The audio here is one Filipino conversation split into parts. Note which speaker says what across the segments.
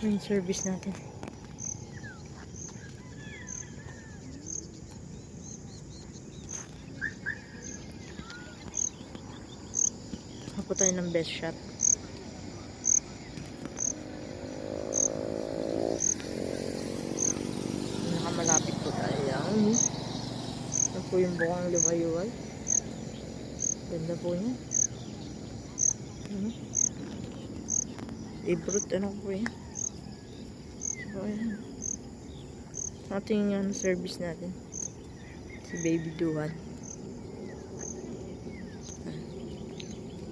Speaker 1: Yung service natin. Ako tayo ng best shot. Nakamalapit po tayo. Yan po yung bukang lumayuway. Ganda po niya. Ibrut, ano po yan? So, ayan. Ating service natin. Si Baby Duhan.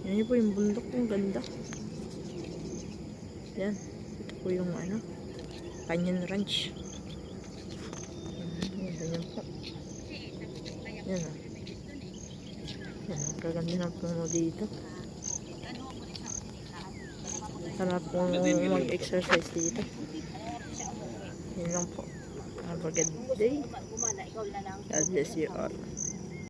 Speaker 1: Yan po yung bundok. Ang ganda. Yan. Ito po yung Canyon Ranch. Ganyan po. Yan o. Yan. Kaganda ng puno dito. Sarap po mag-exercise dito. Yan lang po. Have a good day. God bless you all.